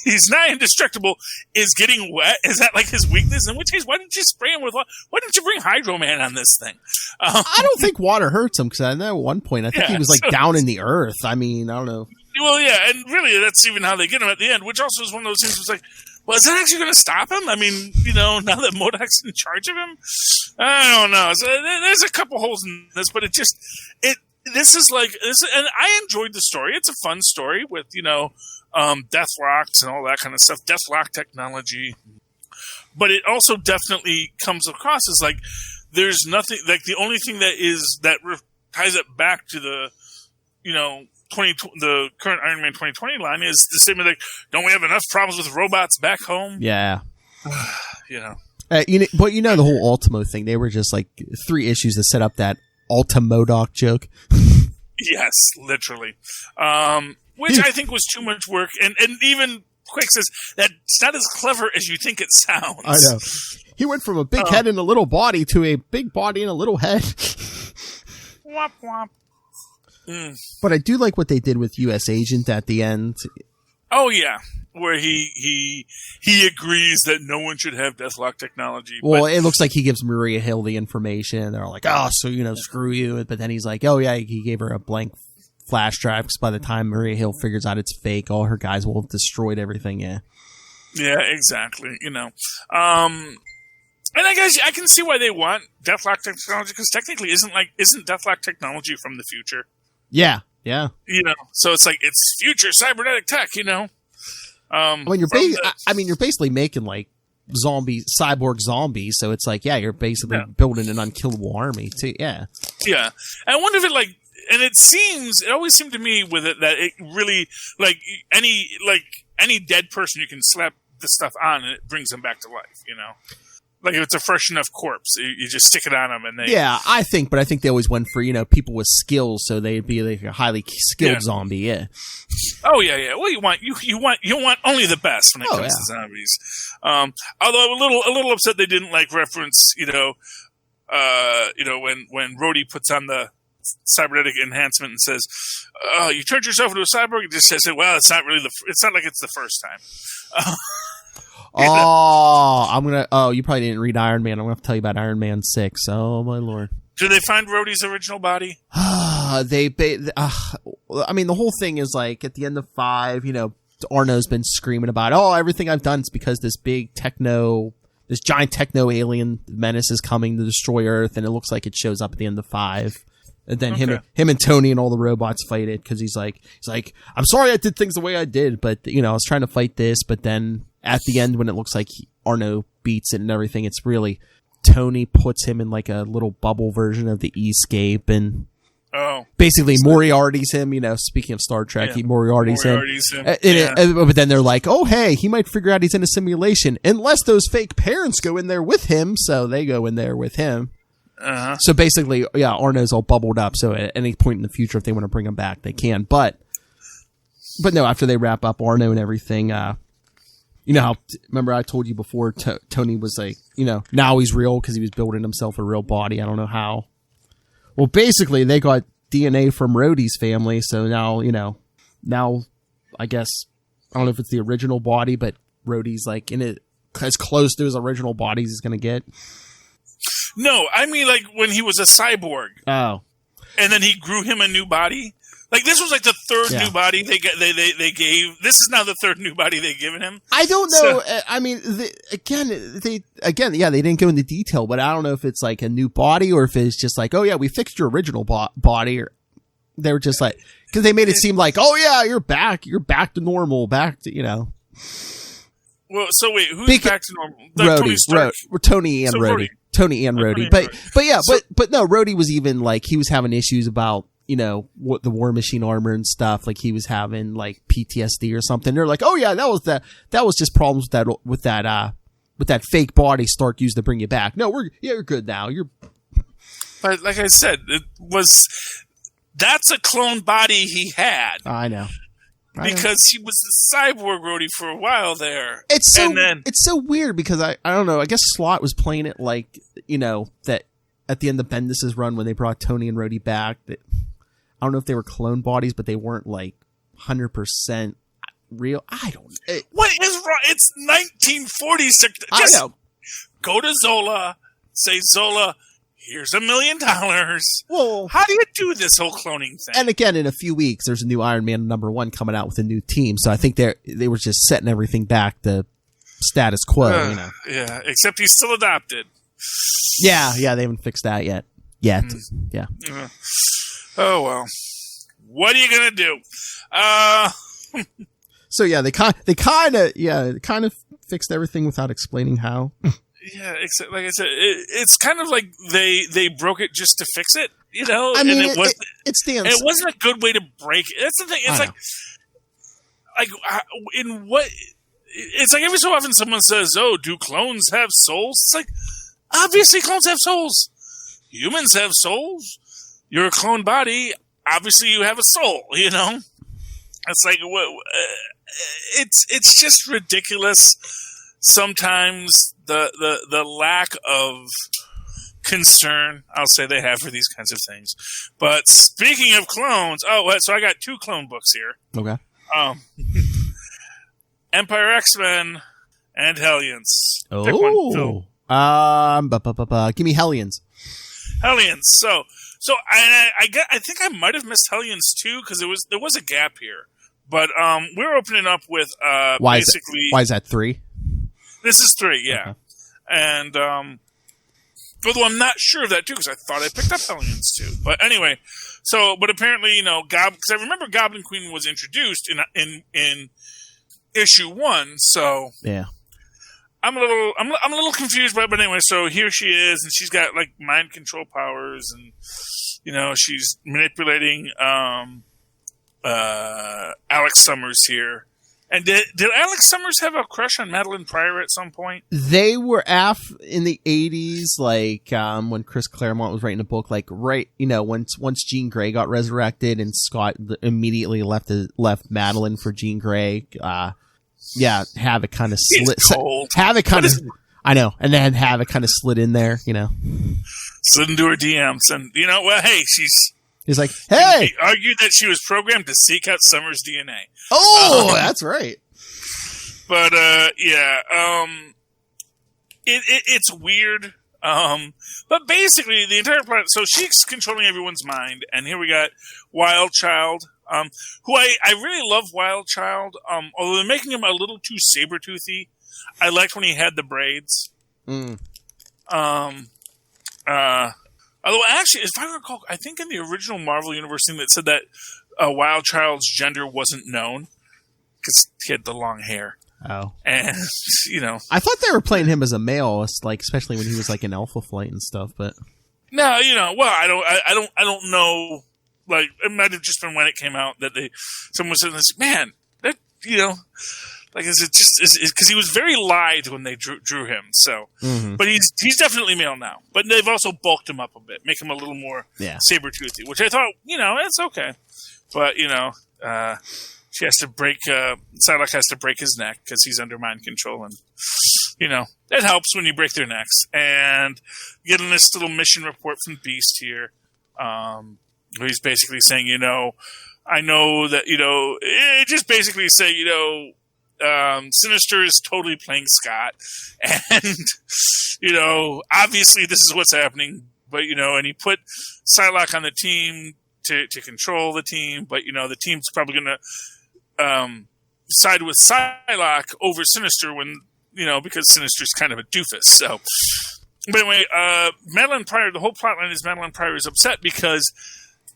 Speaker 2: He's not indestructible. Is getting wet? Is that his weakness? In which case, why didn't you spray him with water? Why didn't you bring Hydro Man on this thing?
Speaker 1: I don't think water hurts him, because I know at one point, I think he was down in the earth. I mean, I don't know.
Speaker 2: Well, yeah, and really, that's even how they get him at the end, which also is one of those things where it's well, is that actually going to stop him? I mean, now that MODOK's in charge of him? I don't know. So there's a couple holes in this, but this is and I enjoyed the story. It's a fun story with, Deathlocks and all that kind of stuff, Deathlock technology. But it also definitely comes across as there's nothing, the only thing that ties it back to the, the current Iron Man 2020 line is the statement don't we have enough problems with robots back home?
Speaker 1: Yeah.
Speaker 2: But
Speaker 1: the whole Ultimo thing, they were just 3 issues that set up that Ultimodoc joke.
Speaker 2: Yes, literally. Which I think was too much work. And even Quick says that's not as clever as you think it sounds.
Speaker 1: I know. He went from a big head and a little body to a big body and a little head.
Speaker 2: Womp womp. Mm.
Speaker 1: But I do like what they did with U.S. Agent at the end.
Speaker 2: Oh, yeah. Where he agrees that no one should have Deathlock technology.
Speaker 1: Well, it looks like he gives Maria Hill the information. They're all like, so, screw you. But then he's like, oh, yeah, he gave her a blank flash drive, because by the time Maria Hill figures out it's fake, all her guys will have destroyed everything. Yeah.
Speaker 2: Yeah, exactly. And I guess I can see why they want Deathlock technology, because technically isn't Deathlock technology from the future?
Speaker 1: Yeah.
Speaker 2: So it's like it's future cybernetic tech.
Speaker 1: When you're you're basically making like cyborg zombies, so it's like you're basically building an unkillable army too. Yeah.
Speaker 2: Yeah, I wonder if it always seemed to me with it that it really any dead person you can slap the stuff on and it brings them back to life. Like if it's a fresh enough corpse, you just stick it on them and they.
Speaker 1: Yeah, I think they always went for people with skills, so they'd be like a highly skilled zombie. Yeah.
Speaker 2: Oh yeah. Well, you want only the best when it comes to zombies. Although a little upset they didn't reference when Rhodey puts on the cybernetic enhancement and says, "You turned yourself into a cyborg." It just says, "Well, it's not really it's not like it's the first time."
Speaker 1: You probably didn't read Iron Man. I'm going to have to tell you about Iron Man 6. Oh, my Lord.
Speaker 2: Did they find Rhodey's original body?
Speaker 1: The whole thing is like at the end of 5, Arno's been screaming about, everything I've done is because this giant techno alien menace is coming to destroy Earth, and it looks like it shows up at the end of 5. And then him and Tony and all the robots fight it, because he's like, I'm sorry I did things the way I did, but, I was trying to fight this, but then at the end when it looks like Arno beats it and everything, it's really Tony puts him in like a little bubble version of the E-scape, and basically Moriarty's him, speaking of Star Trek, Moriarty's him. But then they're like, hey, he might figure out he's in a simulation, unless those fake parents go in there with him, so they go in there with him.
Speaker 2: Uh-huh.
Speaker 1: So basically, Arno's all bubbled up, so at any point in the future, if they want to bring him back, they can. But no, after they wrap up Arno and everything, how, remember I told you before, Tony was like, now he's real because he was building himself a real body. I don't know how. Well, basically, they got DNA from Rhodey's family, so now, I guess, I don't know if it's the original body, but Rhodey's like in it as close to his original body as he's going to get.
Speaker 2: No, I mean like when he was a cyborg.
Speaker 1: Oh. And
Speaker 2: then he grew him a new body. Like this was like the third new body they gave. This is now the third new body they've given him.
Speaker 1: I don't know. So, I mean, they didn't go into detail, but I don't know if it's like a new body or if it's just like, we fixed your original body, or they were just like, because they made it seem like, you're back to normal, back to
Speaker 2: Well, so wait, who's back to normal?
Speaker 1: Tony and Rhodey. Tony and Rhodey. But no, Rhodey was even like, he was having issues about, what the War Machine armor and stuff, like he was having like PTSD or something. They're like, that was just problems with that fake body Stark used to bring you back. No, you're good now.
Speaker 2: But like I said, that's a clone body he had.
Speaker 1: I know.
Speaker 2: Because he was the cyborg Rhodey for a while there.
Speaker 1: It's so weird because I don't know. I guess Slott was playing it like, that at the end of Bendis's run when they brought Tony and Rhodey back, that I don't know if they were clone bodies, but they weren't like 100% real. I don't know.
Speaker 2: What is wrong? It's 1946. Just go to Zola, say, Zola, here's $1 million.
Speaker 1: Well,
Speaker 2: how do you do this whole cloning thing?
Speaker 1: And again, in a few weeks, there's a new Iron Man #1 coming out with a new team. So I think they were just setting everything back to status quo.
Speaker 2: Yeah, except he's still adopted.
Speaker 1: Yeah, they haven't fixed that yet. Yeah.
Speaker 2: Oh well, what are you gonna do?
Speaker 1: So yeah, they kind of fixed everything without explaining how.
Speaker 2: Yeah, except like I said, it's kind of like they broke it just to fix it,
Speaker 1: I mean, it stands.
Speaker 2: It wasn't a good way to break it. That's the thing. It's like in what? It's like every so often someone says, "Oh, do clones have souls?" It's like obviously clones have souls. Humans have souls. You're a clone body. Obviously, you have a soul. It's like it's just ridiculous. Sometimes the lack of concern, I'll say, they have for these kinds of things. But speaking of clones, so I got 2 clone books here.
Speaker 1: Okay.
Speaker 2: Empyre X-Men and Hellions.
Speaker 1: Oh. Give me Hellions.
Speaker 2: Hellions. So I think I might have missed Hellions too, because there was a gap here. But we're opening up with
Speaker 1: why
Speaker 2: basically.
Speaker 1: Why is that 3?
Speaker 2: This is 3, yeah.
Speaker 1: Okay.
Speaker 2: And although I'm not sure of that too, because I thought I picked up Hellions too. But anyway, but apparently, because I remember Goblin Queen was introduced in issue 1, so
Speaker 1: yeah.
Speaker 2: I'm a little confused, but anyway, so here she is, and she's got like mind control powers, and she's manipulating Alex Summers here. And did Alex Summers have a crush on Madeline Pryor at some point?
Speaker 1: They were in the 80s, like when Chris Claremont was writing a book, like once Jean Grey got resurrected and Scott immediately left Madeline for Jean Grey. Havoc kind of slid. Havoc kind of, I know, and then Havoc kind of slid in there,
Speaker 2: slid into her DMs, and hey,
Speaker 1: he's like, hey!
Speaker 2: He argued that she was programmed to seek out Summer's DNA.
Speaker 1: Oh, that's right.
Speaker 2: But, it's weird. But basically, the entire planet, so she's controlling everyone's mind, and here we got Wild Child, who I really love Wild Child, although they're making him a little too saber-toothy. I liked when he had the braids. Although, actually, if I recall, I think in the original Marvel Universe thing that said that Wild Child's gender wasn't known because he had the long hair.
Speaker 1: Oh,
Speaker 2: and
Speaker 1: I thought they were playing him as a male, like especially when he was like in Alpha Flight and stuff. But
Speaker 2: no, I don't know. Like it might have just been when it came out that someone said this. Man, that like is it just because he was very lithe when they drew him. So, but he's definitely male now. But they've also bulked him up a bit, make him a little more saber-toothy, which I thought it's okay. But she has to break. Psylocke has to break his neck because he's under mind control, and it helps when you break their necks. And getting this little mission report from Beast here, where he's basically saying, I know that it just basically say Sinister is totally playing Scott, and obviously this is what's happening. But and he put Psylocke on the team to control the team, but the team's probably going to side with Psylocke over Sinister when because Sinister's kind of a doofus. So, but anyway, Madeline Pryor. The whole plotline is Madeline Pryor is upset because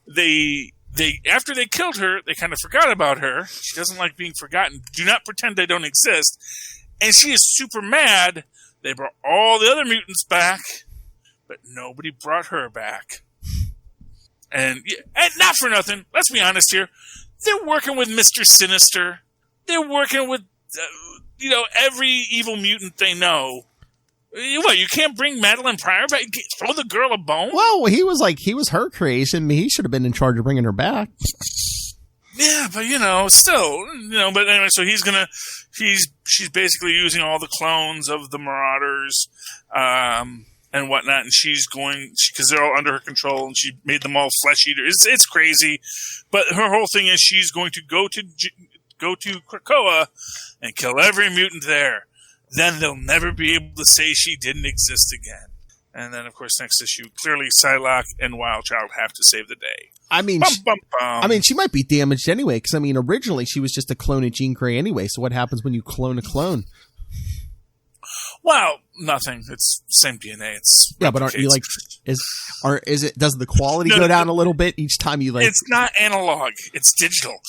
Speaker 2: they after they killed her, they kind of forgot about her. She doesn't like being forgotten. Do not pretend they don't exist. And she is super mad. They brought all the other mutants back, but nobody brought her back. And not for nothing. Let's be honest here. They're working with Mr. Sinister. They're working with, every evil mutant they know. What, you can't bring Madeline Pryor back? Throw the girl a bone?
Speaker 1: Well, he was her creation. He should have been in charge of bringing her back.
Speaker 2: Yeah, but still, but anyway, so she's basically using all the clones of the Marauders, and whatnot, and because they're all under her control, and she made them all flesh eaters. It's crazy, but her whole thing is she's going to go to Krakoa and kill every mutant there. Then they'll never be able to say she didn't exist again. And then, of course, next issue, clearly Psylocke and Wild Child have to save the day.
Speaker 1: I mean, she might be damaged anyway, because, originally she was just a clone of Jean Grey anyway, so what happens when you clone a clone?
Speaker 2: Well, nothing. It's same DNA. It's
Speaker 1: but aren't you does the quality go down a little bit each time you
Speaker 2: It's not analog. It's digital.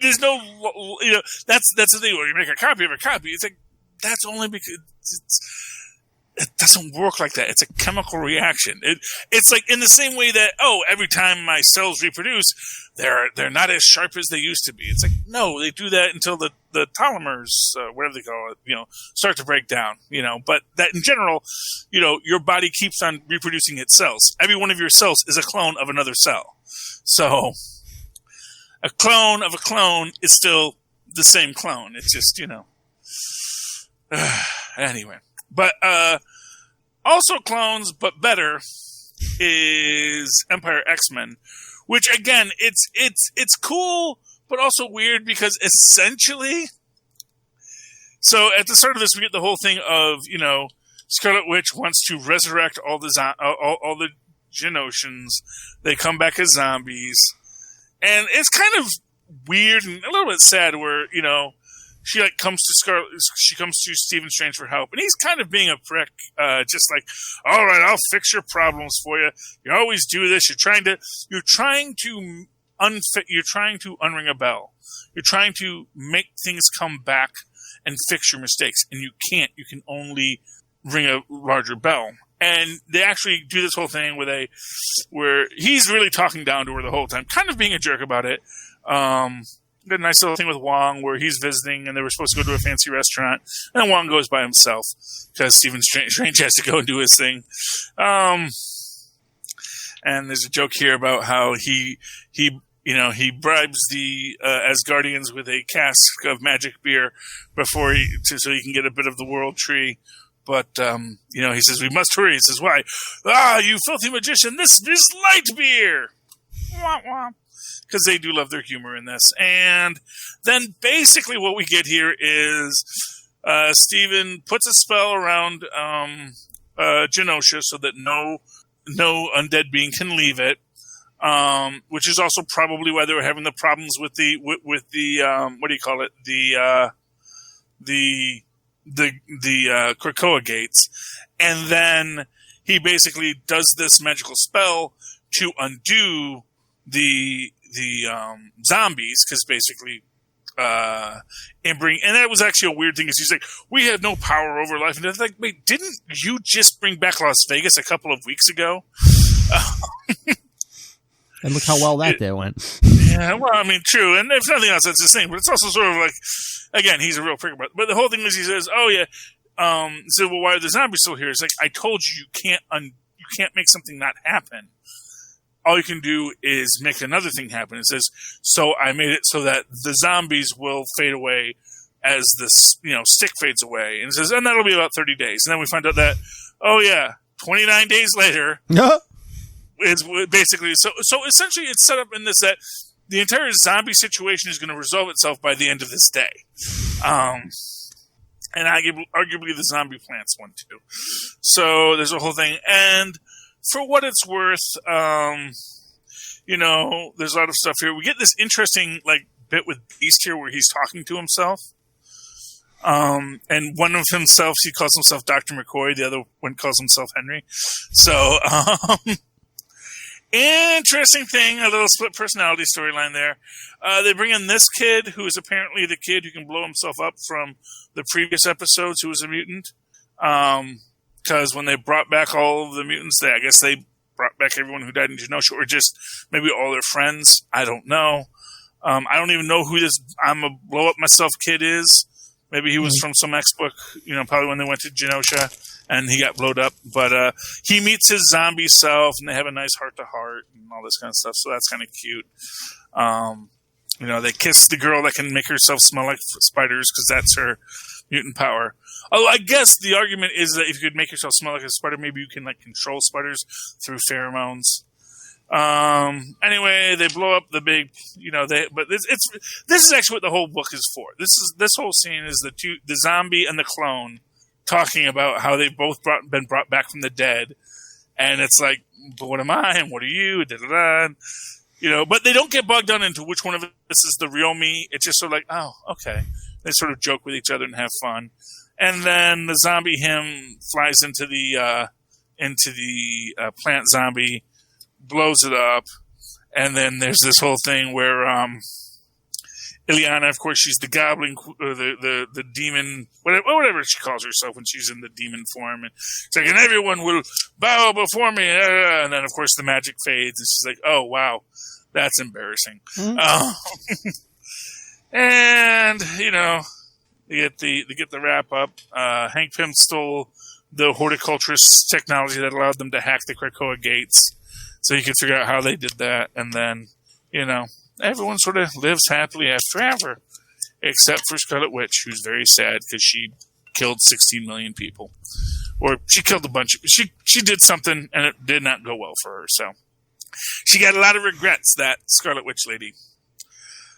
Speaker 2: There's no, that's the thing. When you make a copy of a copy, it's like, that's only because it doesn't work like that. It's a chemical reaction. It's like in the same way that, every time my cells reproduce, they're not as sharp as they used to be. It's like, no, they do that until the polymers, whatever they call it, start to break down, but that in general, your body keeps on reproducing its cells. Every one of your cells is a clone of another cell. So a clone of a clone is still the same clone. It's just, anyway. But also clones, but better, is Empyre X-Men, which again, it's cool, but also weird because essentially, so at the start of this, we get the whole thing of Scarlet Witch wants to resurrect all the Geonosians. They come back as zombies. And it's kind of weird and a little bit sad where, she comes to Stephen Strange for help, and he's kind of being a prick, just like, all right, I'll fix your problems for you. You always do this. You're trying to unring a bell. You're trying to make things come back and fix your mistakes, and you can't. You can only ring a larger bell. And they actually do this whole thing where he's really talking down to her the whole time, kind of being a jerk about it. Got a nice little thing with Wong where he's visiting and they were supposed to go to a fancy restaurant, and then Wong goes by himself because Stephen Strange has to go and do his thing. And there's a joke here about how he bribes the Asgardians with a cask of magic beer so he can get a bit of the world tree. But, he says, we must hurry. He says, why? You filthy magician, this is light beer! Wah, wah. Because they do love their humor in this. And then basically what we get here is Stephen puts a spell around Genosha so that no undead being can leave it, which is also probably why they were having the problems with the what do you call it? The Krakoa gates. And then he basically does this magical spell to undo the zombies, because basically and that was actually a weird thing, is he's like, we have no power over life, and it's like, wait, didn't you just bring back Las Vegas a couple of weeks ago?
Speaker 1: And look how well that day went.
Speaker 2: Yeah, well, I mean, true, and if nothing else, that's the same, but it's also sort of like, again, he's a real prick about it. But the whole thing is, he says, oh yeah, so well, why are the zombies still here? It's like, I told you, you can't make something not happen. All you can do is make another thing happen. It says, so I made it so that the zombies will fade away as the stick fades away. And it says, and that'll be about 30 days. And then we find out that, 29 days later, it's basically, so essentially it's set up in this, that the entire zombie situation is going to resolve itself by the end of this day. And arguably the zombie plants one too. So there's a whole thing. And for what it's worth, there's a lot of stuff here. We get this interesting bit with Beast here where he's talking to himself. And one of himself, he calls himself Dr. McCoy. The other one calls himself Henry. So, interesting thing, a little split personality storyline there. They bring in this kid who is apparently the kid who can blow himself up from the previous episodes, who was a mutant. Because when they brought back all of the mutants, I guess they brought back everyone who died in Genosha, or just maybe all their friends. I don't know. I don't even know who this I'm a blow up myself kid is. Maybe he was from some X-book, probably when they went to Genosha and he got blowed up. But he meets his zombie self and they have a nice heart-to-heart and all this kind of stuff. So that's kind of cute. They kiss the girl that can make herself smell like spiders because that's her mutant power. Oh, I guess the argument is that if you could make yourself smell like a spider, maybe you can control spiders through pheromones. Anyway, they blow up the big, but this is actually what the whole book is for. This whole scene is the zombie and the clone talking about how they've both been brought back from the dead, and it's like, but what am I and what are you? Da, da, da. But they don't get bogged down into which one of us is the real me. It's just sort of like, oh, okay. They sort of joke with each other and have fun. And then the zombie him flies into the plant zombie, blows it up, and then there's this whole thing where Ileana, of course, she's the goblin, or the demon, whatever she calls herself when she's in the demon form, and it's like, and everyone will bow before me, and then of course the magic fades, and she's like, oh wow, that's embarrassing. Mm-hmm. And they get the wrap up. Hank Pym stole the horticulturist technology that allowed them to hack the Krakoa gates, so you could figure out how they did that. And then, everyone sort of lives happily after ever, except for Scarlet Witch, who's very sad because she killed 16 million people, or she killed a bunch of. She did something and it did not go well for her, so she got a lot of regrets. That Scarlet Witch lady.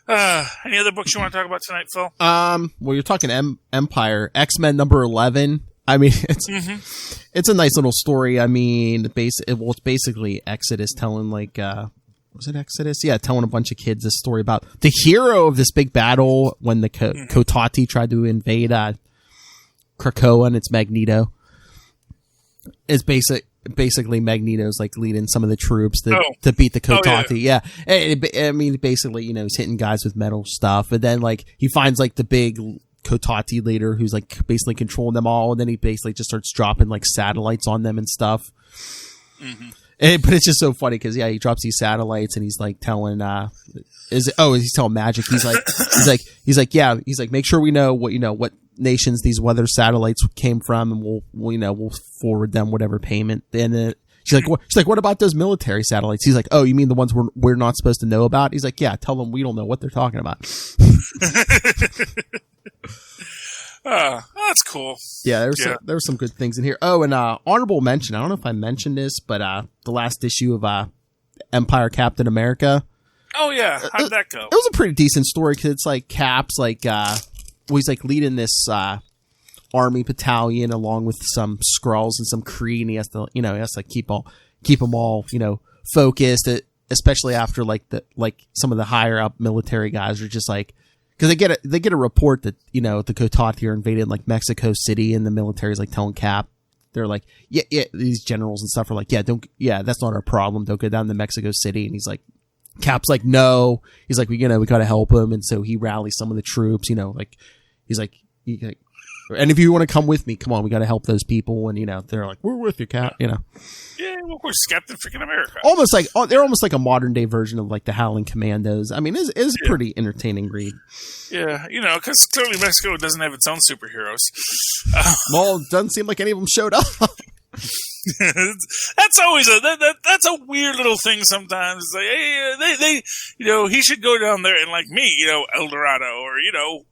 Speaker 2: Any other books you want to talk about tonight, Phil?
Speaker 1: Well, you're talking Empyre, X-Men number 11. I mean, it's a nice little story. I mean, it's basically Exodus telling like, was it Exodus? Yeah, telling a bunch of kids this story about the hero of this big battle when the Kotati tried to invade Krakoa, and it's Magneto. It's basically Magneto's like leading some of the troops to beat the Kotati. Yeah. I mean, basically, you know, he's hitting guys with metal stuff, and then like he finds like the big Kotati leader who's like basically controlling them all, and then he basically just starts dropping like satellites on them and stuff. But it's just so funny because he drops these satellites and he's like telling he's telling Magic. He's like make sure we know what nations these weather satellites came from, and we'll forward them whatever payment. And she's like, what about those military satellites? He's like, oh, you mean the ones we're not supposed to know about? He's like, yeah, tell them we don't know what they're talking about.
Speaker 2: That's cool.
Speaker 1: Yeah, there were some good things in here. Oh, and honorable mention. I don't know if I mentioned this, but the last issue of Empyre Captain America.
Speaker 2: Oh yeah, how did that go?
Speaker 1: It was a pretty decent story because it's like Cap's like he's like leading this army battalion along with some Skrulls and some Kree, and he has to keep them all focused, especially after like some of the higher up military guys are just like. Because they get a report that the Kotati are invaded like Mexico City, and the military's like telling Cap, they're like, yeah, these generals and stuff are like, that's not our problem. Don't go down to Mexico City. And he's like, Cap's like, no. He's like, we got to help him, and so he rallies some of the troops. He's like, and if you want to come with me, come on, we got to help those people. And they're like, we're with you, Cap.
Speaker 2: Yeah, well, of course, Captain freaking America.
Speaker 1: They're almost like a modern day version of like the Howling Commandos. I mean, it's a pretty entertaining read.
Speaker 2: Yeah, because clearly Mexico doesn't have its own superheroes.
Speaker 1: Well, it doesn't seem like any of them showed up.
Speaker 2: That's always that's a weird little thing sometimes. It's like, hey, they he should go down there and like me, El Dorado, or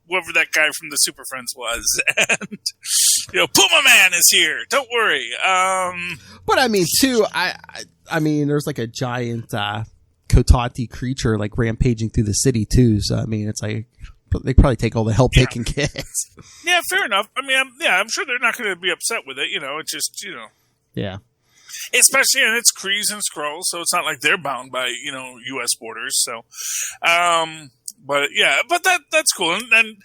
Speaker 2: whoever that guy from the Super Friends was, and Puma Man is here. Don't worry.
Speaker 1: But I mean, too, I mean, there's like a giant Kotati creature like rampaging through the city too. So I mean, it's like they probably take all the help they can get.
Speaker 2: Yeah, fair enough. I mean, I'm sure they're not going to be upset with it. It's just
Speaker 1: Yeah.
Speaker 2: Especially, and it's Krees and Skrulls, so it's not like they're bound by, U.S. borders. So, but that's cool. And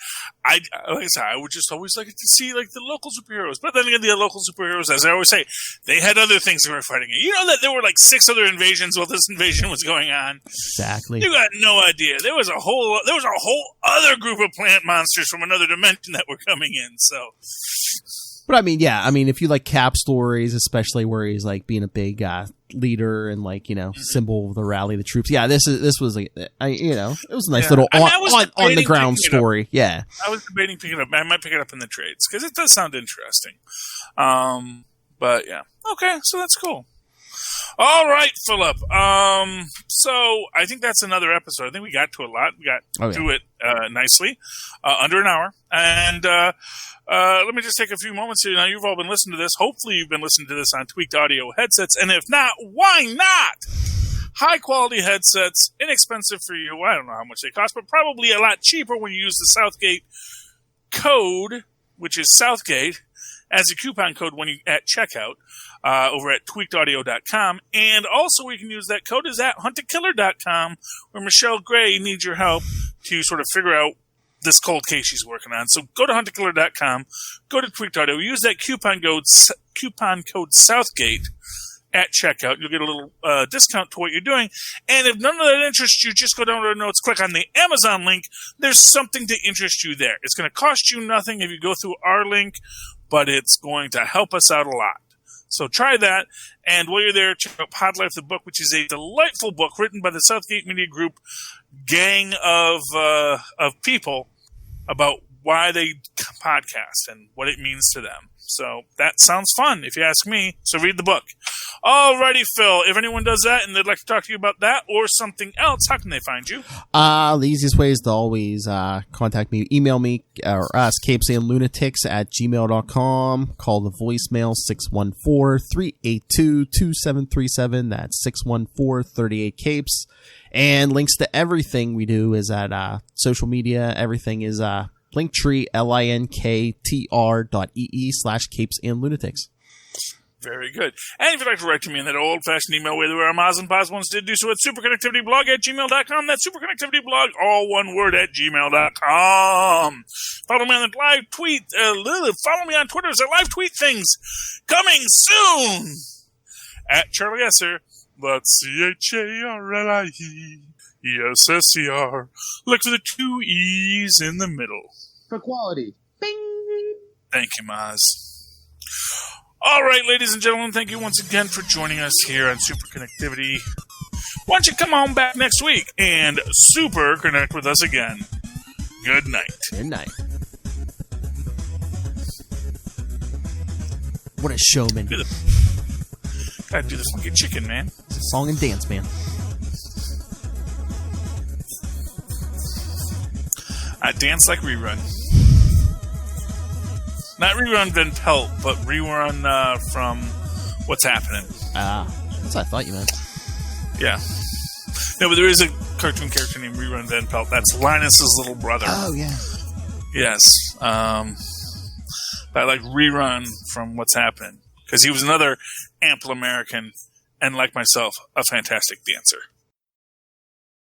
Speaker 2: like I said, I would just always like to see like the local superheroes. But then again, the local superheroes, as I always say, they had other things they were fighting. That there were like 6 other invasions while this invasion was going on.
Speaker 1: Exactly.
Speaker 2: You got no idea. There was a whole other group of plant monsters from another dimension that were coming in. So.
Speaker 1: But I mean, if you like Cap stories, especially where he's like being a big leader and like symbol of the rally of the troops. Yeah, this was it was a nice little on the ground story. Yeah,
Speaker 2: I was debating picking it up. I might pick it up in the trades because it does sound interesting. But yeah, okay, so that's cool. All right, Philip. So I think that's another episode. I think we got to a lot. We got through it nicely, under an hour. And let me just take a few moments here. Now, you've all been listening to this. Hopefully, you've been listening to this on tweaked audio headsets. And if not, why not? High-quality headsets, inexpensive for you. I don't know how much they cost, but probably a lot cheaper when you use the Southgate code, which is Southgate, as a coupon code when you at checkout over at tweakedaudio.com. And also we can use that code is at huntenkiller.com, where Michelle Gray needs your help to sort of figure out this cold case she's working on. So go to huntenkiller.com, go to Tweaked Audio, use that coupon code Southgate at checkout. You'll get a little discount to what you're doing. And if none of that interests you, just go down to the notes, click on the Amazon link. There's something to interest you there. It's going to cost you nothing if you go through our link, but it's going to help us out a lot. So try that, and while you're there, check out Pod Life the Book, which is a delightful book written by the Southgate Media Group gang of people about why they podcast and what it means to them. So that sounds fun, if you ask me. So read the book. Alrighty, Phil. If anyone does that and they'd like to talk to you about that or something else, how can they find you?
Speaker 1: The easiest way is to always contact me. Email me or us, capesandlunatics@gmail.com. Call the voicemail 614-382-2737. That's 614-38-CAPES. And links to everything we do is at social media. Everything is Linktree, linktr.ee/capes and lunatics.
Speaker 2: Very good. And if you'd like to write to me in that old-fashioned email way the way our Maz and Paz once did, do so at superconnectivityblog@gmail.com. That's superconnectivityblog, all one word, @gmail.com. Follow me on the live tweet. Follow me on Twitter as I live tweet things. Coming soon! At Charlie Esser. That's CHARLIESSER. Look for the 2 E's in the middle.
Speaker 3: For quality. Bing!
Speaker 2: Thank you, Maz. All right, ladies and gentlemen, thank you once again for joining us here on Superconnectivity. Why don't you come on back next week and super connect with us again. Good night.
Speaker 1: Good night. What a showman.
Speaker 2: Gotta do the funky chicken, man.
Speaker 1: Song and dance, man.
Speaker 2: I dance like rerun. Not rerun Van Pelt, but rerun from What's Happening.
Speaker 1: That's what I thought you meant.
Speaker 2: Yeah. No, but there is a cartoon character named Rerun Van Pelt. That's Linus's little brother.
Speaker 1: Oh, yeah.
Speaker 2: Yes. But I like Rerun from What's Happening. Because he was another ample American, and like myself, a fantastic dancer.